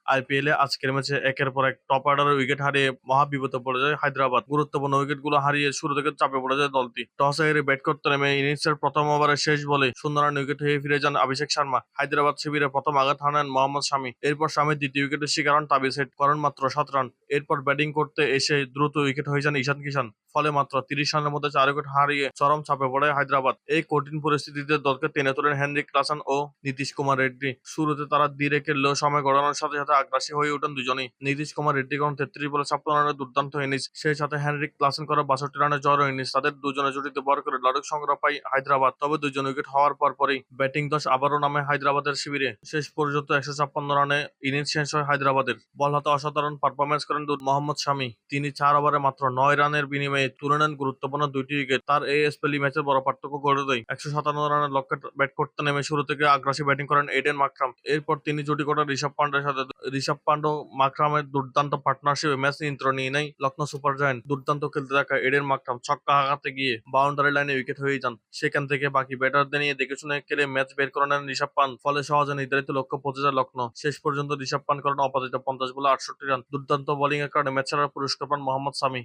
আইপিএলে আজকের ম্যাচে একের পর এক টপ অর্ডারের উইকেট হারিয়ে মহাবিপদে পড়ে যায় হায়দ্রাবাদ। গুরুত্বপূর্ণ উইকেটগুলো হারিয়ে শুরু থেকে চাপে পড়ে যায় দলটি। টসে হেরে ব্যাট করতে নেমে ইনিংসের প্রথম ওভারের শেষ বলে 0 রান উইকেট হয়ে ফিরে যান অভিষেক শর্মা। হায়দ্রাবাদ শিবিরে প্রথম আঘাত হানেন মোহাম্মদ শামি। এরপর শামির দ্বিতীয় উইকেটের শিকার হন তাবিজ হেড, করেন মাত্র 7 রান। এরপর ব্যাটিং করতে এসে দ্রুত উইকেট হয়ে যান ঈশান কিষান। ফলে মাত্র 30 রানের মধ্যে 4 উইকেট হারিয়ে চরম চাপে পড়ে হায়দ্রাবাদ। এই কঠিন পরিস্থিতিতে দলকে টেনে তোলেন হেনরিক ক্লাসেন ও নীতিশ কুমার রেড্ডি। শুরুতে তারা ধীরে খেললেও সময় গড়ানোর সাথে সাথে আগ্রাসী হয়ে ওঠেন দুজনেই। নীতিশ কুমার রেড্ডি করেন 33 বলে 56 রানের দুর্দান্ত ইনিংস, সেই সাথে হেনরিক ক্লাসেন করে 62 রানের জড়ো ইনিংস। তাদের দুজনের জুটিতে ভর করে লড়ক সংগ্রহ পায় হায়দ্রাবাদ। তবে দুজন উইকেট হওয়ার পরই ব্যাটিং দোষ আবারও নামে হায়দ্রাবাদের শিবিরে। শেষ পর্যন্ত 156 রানে ইনিংস শেষ হয় হায়দ্রাবাদের। বল হাতে অসাধারণ পারফরম্যান্স করেন মোহাম্মদ শামি। তিনি 4 ওভারে মাত্র 9 রানের বিনিময়ে তুলে নেন গুরুত্বপূর্ণ 2টি উইকেট। তার এই স্পেলই ম্যাচের বড় পার্থক্য গড়ে দেয়। 157 রানের লক্ষ্যে ব্যাট করতে নেমে শুরু থেকে আগ্রাসী ব্যাটিং করেন এইডেন মাকরাম। এরপর তিনি জুটি করেন ঋষভ পান্ডের সাথে। ঋষভ পান্ডে মাকরামের দুর্দান্ত পার্টনারশিপে ম্যাচ নিয়ন্ত্রণ নিয়ে নেয় লখনৌ সুপার জায়ান্ট। দুর্দান্ত খেলতে থাকা এইডেন মাকরাম ছক্কা হাঁকাতে গিয়ে বাউন্ডারি লাইনে উইকেট হয়ে যান। সেখান থেকে বাকি ব্যাটারদের নিয়ে দেখেশুনে খেলে ম্যাচ বের করে নেন ঋষভ পান্ট। ফলে সহজে নির্ধারিত লক্ষ্য পৌঁছে যায় লখনৌ। শেষ পর্যন্ত ঋষভ পান্ট করেন অপরাজিত 50 বলে 68 রান। দুর্দান্ত বোলিং এর কারণে ম্যাচ সেরার পুরস্কার পান মোহাম্মদ শামি।